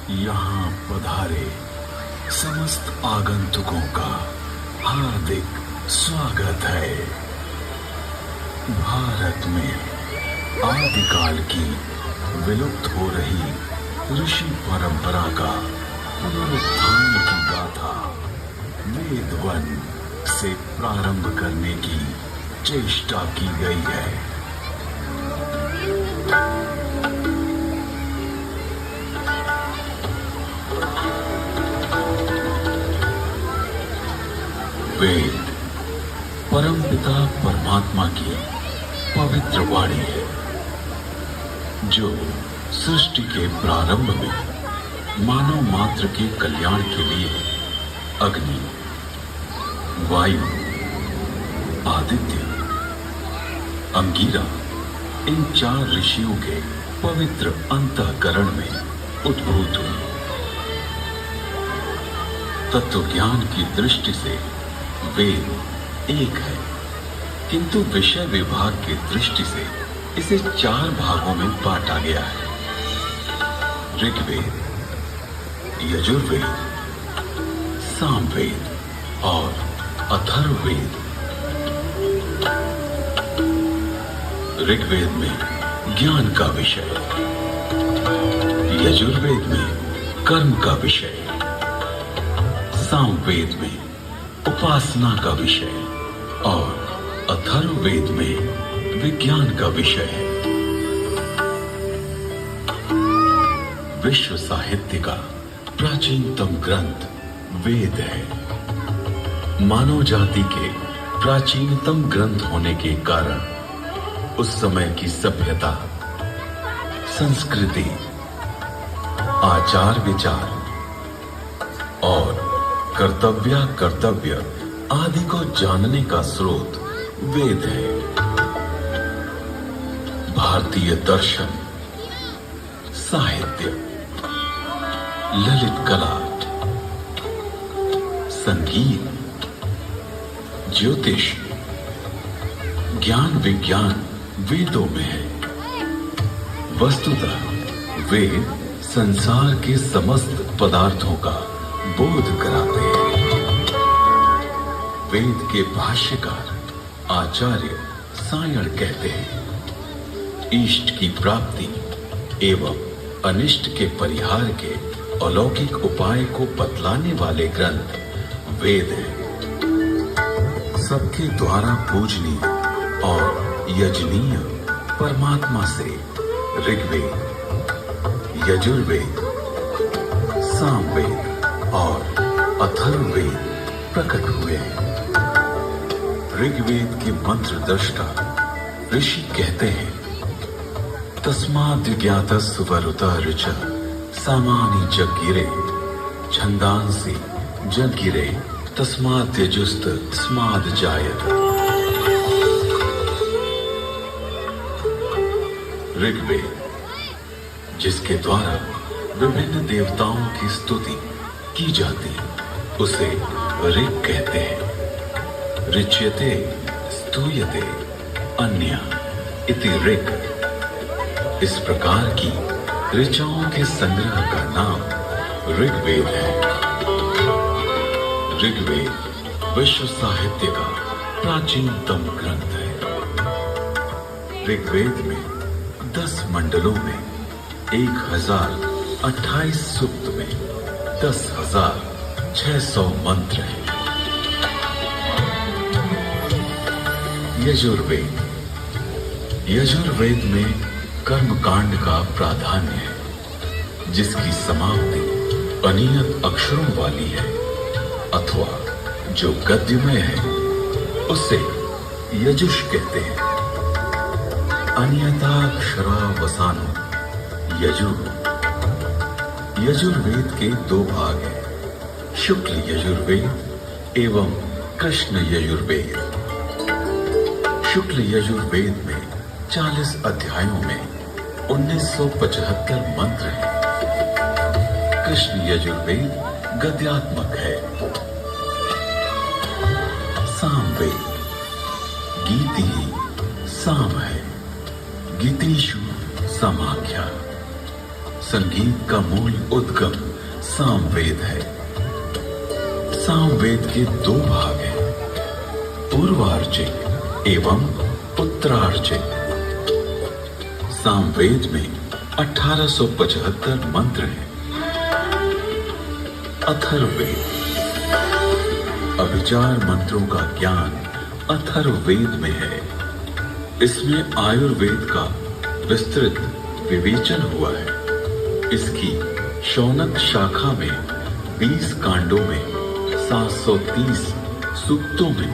यहाँ पधारे समस्त आगंतुकों का हार्दिक स्वागत है। भारत में आदिकाल की विलुप्त हो रही ऋषि परंपरा का पुनरुत्थान की गाथा वेदवन से प्रारंभ करने की चेष्टा की गई है। वेद परमपिता परमात्मा की पवित्र वाणी है, जो सृष्टि के प्रारंभ में मानव मात्र के कल्याण के लिए अग्नि, वायु, आदित्य, अंगिरा इन 4 ऋषियों के पवित्र अंतःकरण में उद्भूत हुई। तत्व ज्ञान की दृष्टि से वेद एक है, किंतु विषय विभाग की दृष्टि से इसे 4 भागों में बांटा गया है। ऋग्वेद, यजुर्वेद, सामवेद और अथर्ववेद। ऋग्वेद में ज्ञान का विषय, यजुर्वेद में कर्म का विषय, सामवेद में उपासना का विषय और अथर्ववेद में विज्ञान का विषय है। विश्व साहित्य का प्राचीनतम ग्रंथ वेद है। मानव जाति के प्राचीनतम ग्रंथ होने के कारण उस समय की सभ्यता, संस्कृति, आचार विचार और कर्तव्य आदि को जानने का स्रोत वेद है। भारतीय दर्शन, साहित्य, ललित कला, संगीत, ज्योतिष, ज्ञान विज्ञान वेदों में है। वस्तुतः वेद संसार के समस्त पदार्थों का बोध कराते हैं। वेद के भाष्यकार आचार्य सायण कहते हैं, इष्ट की प्राप्ति एवं अनिष्ट के परिहार के अलौकिक उपाय को बतलाने वाले ग्रंथ वेद हैं। सबके द्वारा पूजनीय और यजनीय परमात्मा से ऋग्वेद, यजुर्वेद, सामवेद और अथर्ववेद प्रकट हुए हैं। ऋग्वेद के मंत्र दृष्टा ऋषि कहते हैं, तस्माद् ज्ञातस्य वरुता ऋच सामानि जगिरे छंदांसि जगिरे तस्माद् यजुस्त तस्माद् जायत। ऋग्वेद, जिसके द्वारा विभिन्न देवताओं की स्तुति की जाती, उसे ऋग कहते हैं। ऋच्यते स्तूयते अन्य इति ऋग। इस प्रकार की ऋचाओं के संग्रह का नाम ऋग्वेद है। ऋग्वेद विश्व साहित्य का प्राचीनतम ग्रंथ है। ऋग्वेद में 10 मंडलों में 1028 सूक्त में 10,600 मंत्र हैं। यजुर्वेद, यजुर्वेद में कर्मकांड का प्राधान्य है, जिसकी समाप्ति अनियत अक्षरों वाली है अथवा जो गद्यमय है, उसे यजुष कहते हैं। अनियताक्षरावसानो यजुर। यजुर्वेद के 2 भाग हैं, शुक्ल यजुर्वेद एवं कृष्ण यजुर्वेद। शुक्ल यजुर्वेद में 40 अध्यायों में 1975 मंत्र हैं। कृष्ण यजुर्वेद गद्यात्मक है। सामवेद गीति साम है, गीतिषु समाख्या। संगीत का मूल उद्गम सामवेद है। सामवेद के दो भाग हैं, पूर्वार्चिक एवं उत्तरार्चिक। सामवेद में 1875 मंत्र हैं। अथर्ववेद, अभिचार मंत्रों का ज्ञान अथर्ववेद में है। इसमें आयुर्वेद का विस्तृत विवेचन हुआ है। इसकी शौनक शाखा में 20 कांडों में 730 सूक्तों में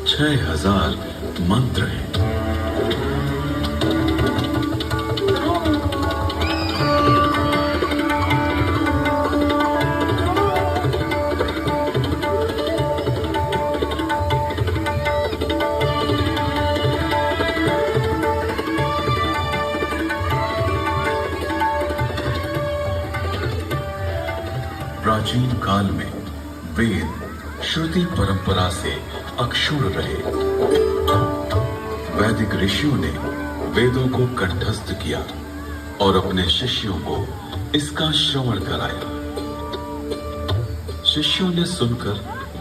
6000 मंत्र हैं। प्राचीन काल में वेद श्रुति परंपरा से अक्षुण्ण रहे। वैदिक ऋषियों ने वेदों को कंठस्थ किया और अपने शिष्यों को इसका श्रवण कराया। शिष्यों ने सुनकर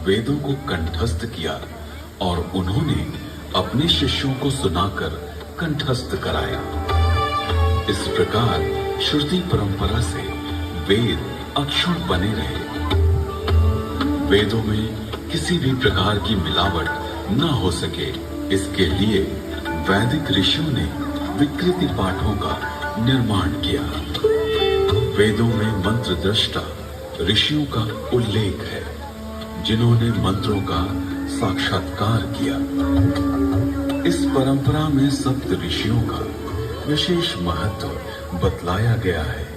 वेदों को कंठस्थ किया और उन्होंने अपने शिष्यों को सुनाकर कंठस्थ कराया। इस प्रकार श्रुति परंपरा से वेद अक्षुण्ण बने रहे। वेदों में किसी भी प्रकार की मिलावट न हो सके, इसके लिए वैदिक ऋषियों ने विकृति पाठों का निर्माण किया। वेदों में मंत्र दृष्टा ऋषियों का उल्लेख है, जिन्होंने मंत्रों का साक्षात्कार किया। इस परंपरा में सप्त ऋषियों का विशेष महत्व बतलाया गया है।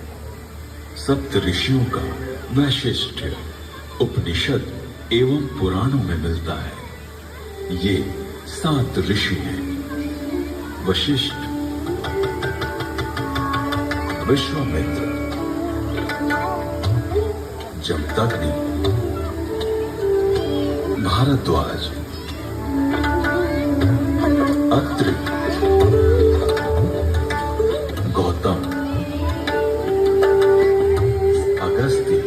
सप्त ऋषियों का वैशिष्ट्य उपनिषद एवं पुराणों में मिलता है। ये 7 ऋषि हैं: वशिष्ठ, विश्वामित्र, जमदग्नि, भारद्वाज, अत्रि, गौतम, अगस्त्य।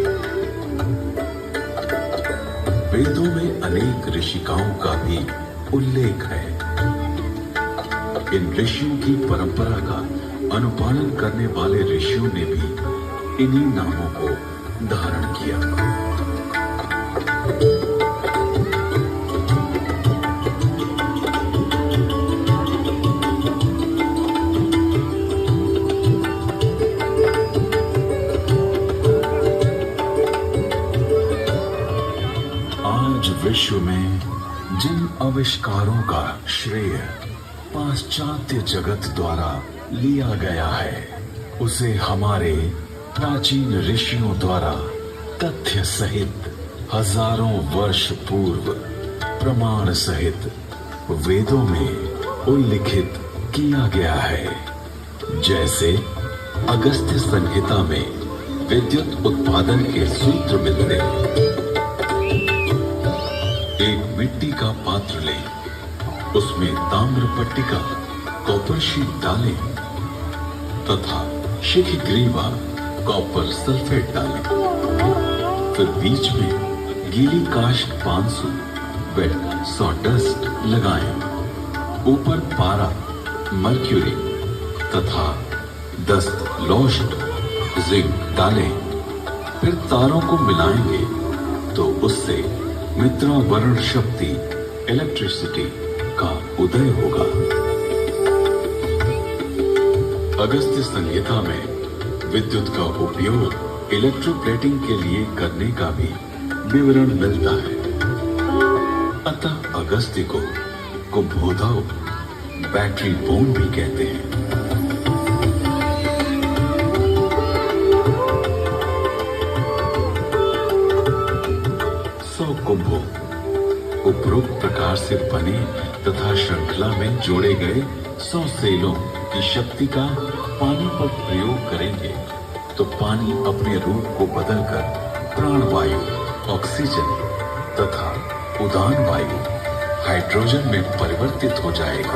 वेदों में अनेक ऋषिकाओं का भी उल्लेख है। इन ऋषियों की परंपरा का अनुपालन करने वाले ऋषियों ने भी इन्हीं नामों को धारण किया। विश्व में जिन आविष्कारों का श्रेय पाश्चात्य जगत द्वारा लिया गया है, उसे हमारे प्राचीन ऋषियों द्वारा तथ्य सहित हजारों वर्ष पूर्व प्रमाण सहित वेदों में उल्लिखित किया गया है। जैसे अगस्त्य संहिता में विद्युत उत्पादन के सूत्र मिलते हैं। एक मिट्टी का पात्र लें, उसमें ताम्र पट्टिका कॉपर शीट डालें तथा शिखग्रीवा कॉपर सल्फेट डालें। फिर बीच में गीली काष्ठ पांसु वेट सॉडस्ट लगाएं। ऊपर पारा, मर्क्यूरी तथा दस्त लौष्ट जिंक डालें। फिर तारों को मिलाएंगे तो उससे मित्रा वर्ण शक्ति इलेक्ट्रिसिटी का उदय होगा। अगस्त्य संहिता में विद्युत का उपयोग इलेक्ट्रोप्लेटिंग के लिए करने का भी विवरण मिलता है। अतः अगस्त्य को कुंभोदक, बैटरी बोन भी कहते हैं। कुंभों उपरोक्त प्रकार से बने तथा श्रृंखला में जोड़े गए 100 सेलों की शक्ति का पानी पर प्रयोग करेंगे तो पानी अपने रूप को बदलकर प्राणवायु, ऑक्सीजन तथा उदान वायु, हाइड्रोजन में परिवर्तित हो जाएगा।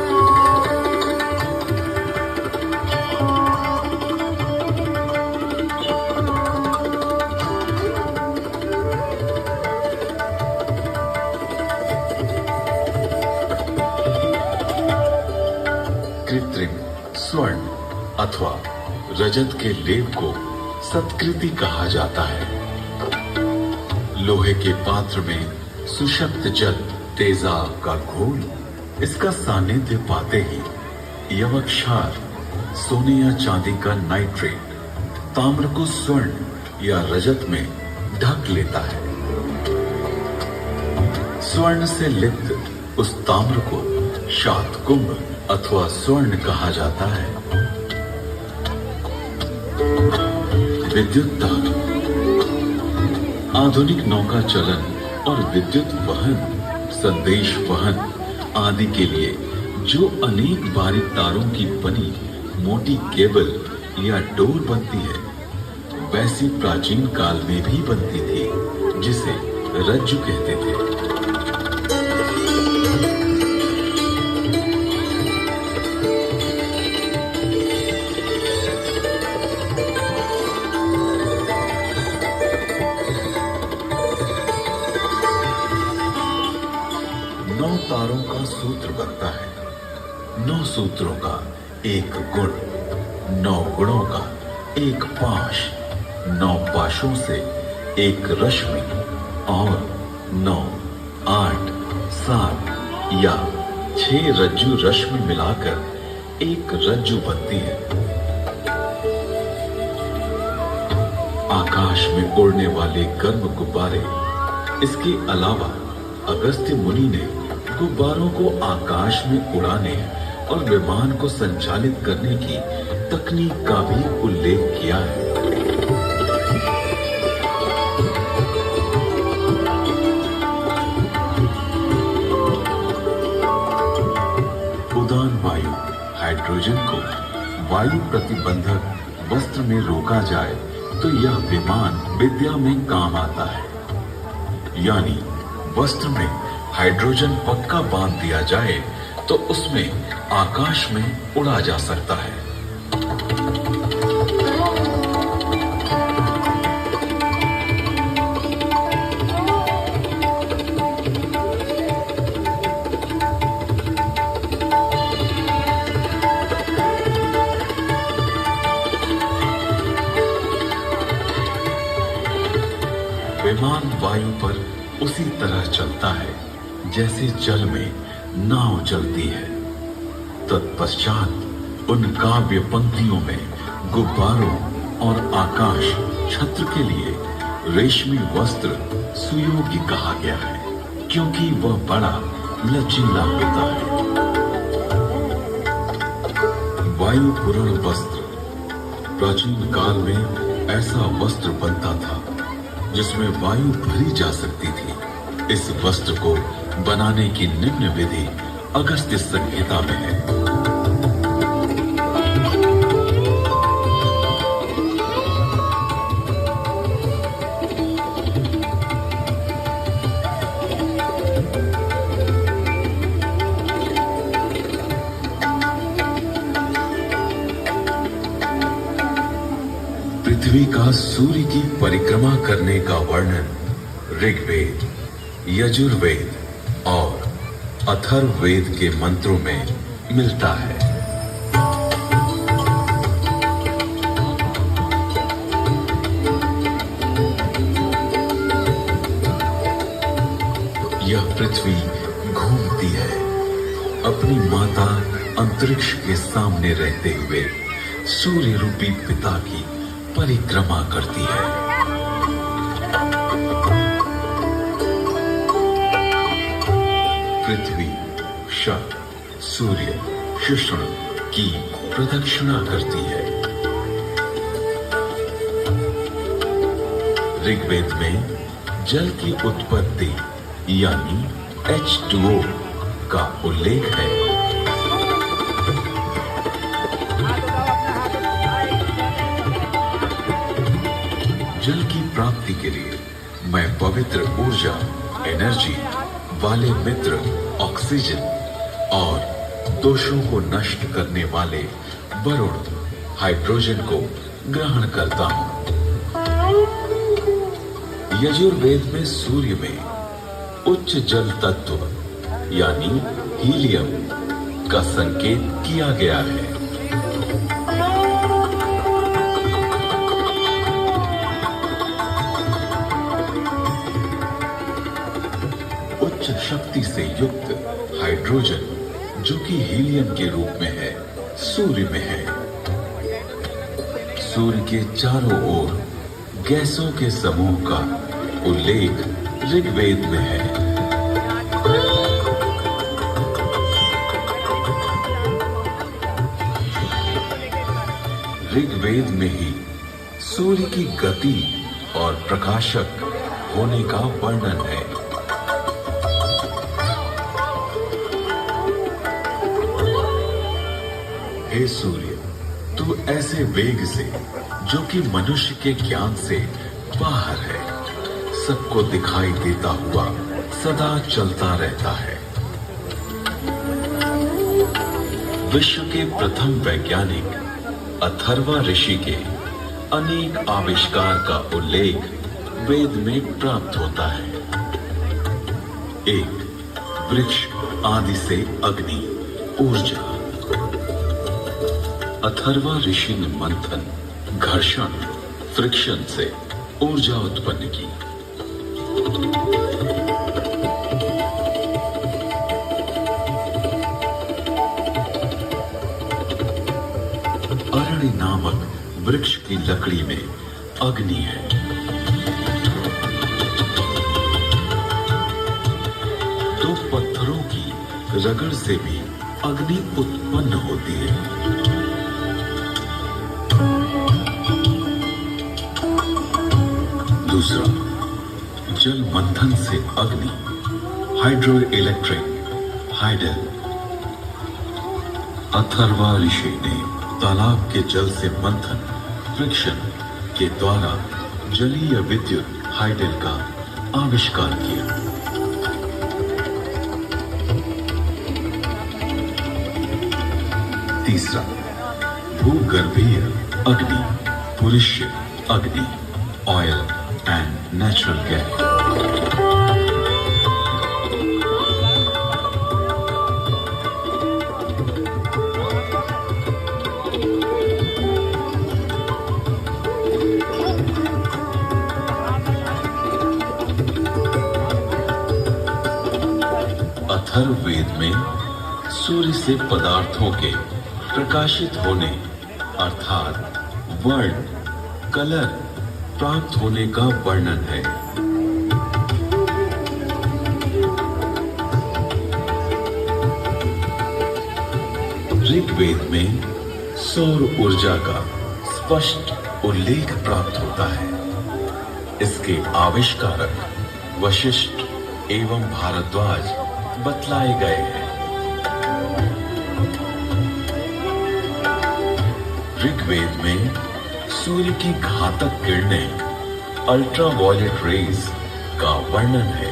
रजत के लेप को सत्कृति कहा जाता है। लोहे के पात्र में सुषप्त जल तेजाब का घोल, इसका सानिध्य पाते ही यवक्षार सोने या चांदी का नाइट्रेट ताम्र को स्वर्ण या रजत में ढक लेता है। स्वर्ण से लिप्त उस ताम्र को शातकुंभ अथवा स्वर्ण कहा जाता है। विद्युत तार, आधुनिक नौका चलन और विद्युत वहन, संदेश वहन आदि के लिए जो अनेक बारीक तारों की बनी मोटी केबल या डोर बनती है, वैसी प्राचीन काल में भी बनती थी, जिसे रज्जु कहते थे। तारों का सूत्र बनता है। 9 सूत्रों का एक गुण, 9 गुणों का एक पाश, 9 पाशों से एक रश्मि और 9, 8, 7 या 6 रज्जु रश्मि मिलाकर एक रज्जु बनती है। आकाश में उड़ने वाले गर्म गुब्बारे। इसके अलावा अगस्त्य मुनि ने गुब्बारों को आकाश में उड़ाने और विमान को संचालित करने की तकनीक का भी उल्लेख किया है। उदान वायु हाइड्रोजन को वायु प्रतिबंधक वस्त्र में रोका जाए तो यह विमान विद्या में काम आता है। यानी वस्त्र में हाइड्रोजन पक्का बांध दिया जाए तो उसमें आकाश में उड़ा जा सकता है। विमान वायु पर उसी तरह चलता है जैसे जल में नाव चलती है। तत्पश्चात उन काव्य पंक्तियों में गुब्बारों और आकाश छत्र के लिए रेशमी वस्त्र सुयोग्य कहा गया है, क्योंकि वह बड़ा लचीला होता है। वायु पूर्ण वस्त्र। प्राचीन काल में ऐसा वस्त्र बनता था जिसमें वायु भरी जा सकती थी। इस वस्त्र को बनाने की निम्न विधि अगस्त्य संहिता में है। पृथ्वी का सूर्य की परिक्रमा करने का वर्णन ऋग्वेद, यजुर्वेद और अथर्ववेद के मंत्रों में मिलता है। यह पृथ्वी घूमती है, अपनी माता अंतरिक्ष के सामने रहते हुए सूर्य रूपी पिता की परिक्रमा करती है। पृथ्वी शक, सूर्य, शुष्ण की प्रदक्षिणा करती है। ऋग्वेद में जल की उत्पत्ति यानी H2O का उल्लेख है। जल की प्राप्ति के लिए मैं पवित्र ऊर्जा, एनर्जी वाले मित्र ऑक्सीजन और दोषों को नष्ट करने वाले वरुण हाइड्रोजन को ग्रहण करता हूं। यजुर्वेद में सूर्य में उच्च जल तत्व यानी हीलियम का संकेत किया गया है। शक्ति से युक्त हाइड्रोजन, जो कि हीलियम के रूप में है, सूर्य में है। सूर्य के चारों ओर गैसों के समूह का उल्लेख ऋग्वेद में है। ऋग्वेद में ही सूर्य की गति और प्रकाशक होने का वर्णन है। हे सूर्य, तू ऐसे वेग से, जो कि मनुष्य के ज्ञान से बाहर है, सबको दिखाई देता हुआ सदा चलता रहता है। विश्व के प्रथम वैज्ञानिक अथर्वा ऋषि के अनेक आविष्कार का उल्लेख वेद में प्राप्त होता है। एक, वृक्ष आदि से अग्नि, ऊर्जा। अथर्वा ऋषि ने मंथन, घर्षण, फ्रिक्शन से ऊर्जा उत्पन्न की। अरण्य नामक वृक्ष की लकड़ी में अग्नि है। दो पत्थरों की रगड़ से भी अग्नि उत्पन्न होती है। दूसरा, जल मंथन से अग्नि, हाइड्रो इलेक्ट्रिक, हाइडल। अथर्वा ऋषि ने तालाब के जल से मंथन, फ्रिक्शन के द्वारा जलीय विद्युत हाइडल का आविष्कार किया। तीसरा, भूगर्भीय अग्नि, पुरुष्य अग्नि, oil and natural gas. Atharvaveda में सूर्य से पदार्थों के प्रकाशित होने अर्थात वर्ण, कलर प्राप्त होने का वर्णन है। ऋग्वेद में सौर ऊर्जा का स्पष्ट उल्लेख प्राप्त होता है। इसके आविष्कारक वशिष्ठ एवं भारद्वाज बतलाए गए हैं। ऋग्वेद में सूर्य की घातक किरणें, अल्ट्रावायलेट रेज का वर्णन है।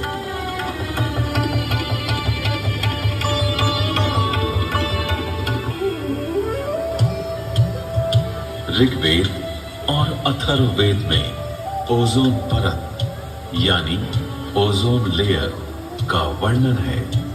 ऋग्वेद और अथर्ववेद में ओजोन परत यानी ओजोन लेयर का वर्णन है।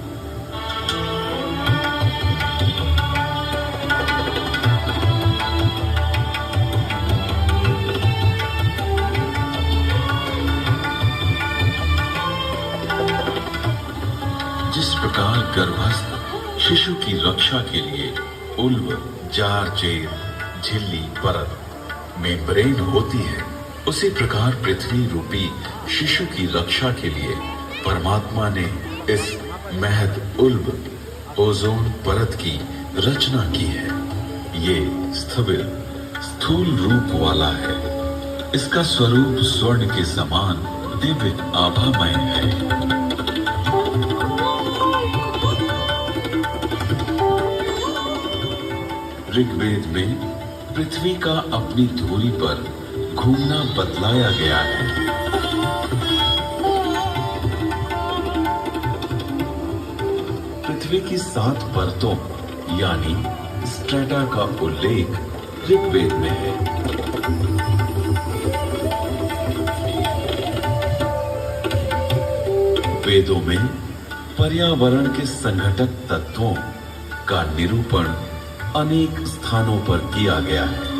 जिस प्रकार गर्भस्थ शिशु की रक्षा के लिए उल्व, जार, जेर, झिल्ली, परत, मेम्ब्रेन होती है, उसी प्रकार पृथ्वी रूपी शिशु की रक्षा के लिए परमात्मा ने इस महद उल्ब, ओजोन परत की रचना की है। ये स्थविर, स्थूल रूप वाला है। इसका स्वरूप स्वर्ण के समान दिव्य आभामय है। ऋग्वेद में पृथ्वी का अपनी धुरी पर घूमना बतलाया गया है। पृथ्वी की 7 परतों यानी स्ट्रेटा का उल्लेख ऋग्वेद में है। वेदों में पर्यावरण के संघटक तत्वों का निरूपण अनेक स्थानों पर किया गया है।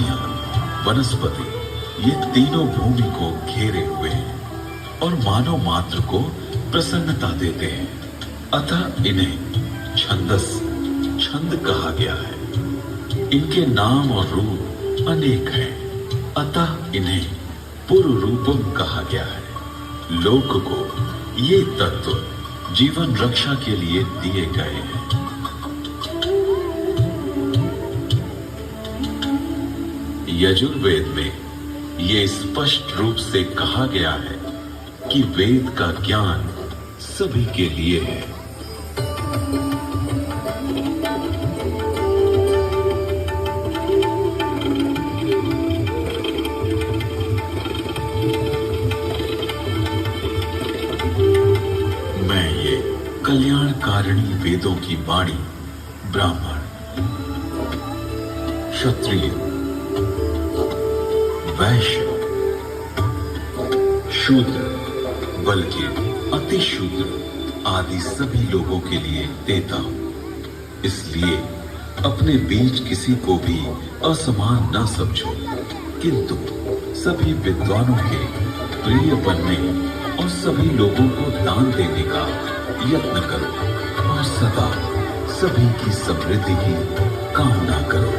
पक्षियां, वनस्पति, ये तीनों भूमि को घेरे हुए हैं और मानव मात्र को प्रसन्नता देते हैं। अतः इन्हें छंदस, छंद कहा गया है। इनके नाम और रूप अनेक हैं, अतः इन्हें पुरु रूपम कहा गया है। लोक को ये तत्व जीवन रक्षा के लिए दिए गए हैं। यजुर्वेद में ये स्पष्ट रूप से कहा गया है कि वेद का ज्ञान सभी के लिए है। मैं ये कल्याणकारिणी वेदों की वाणी ब्राह्मण, क्षत्रिय, वैश्य, शूद्र, बल्कि अति शूद्र आदि सभी लोगों के लिए देता हूं। इसलिए अपने बीच किसी को भी असमान न समझो, किंतु सभी विद्वानों के प्रिय बनने और सभी लोगों को दान देने का यत्न करो और सदा सभी की समृद्धि की कामना करो।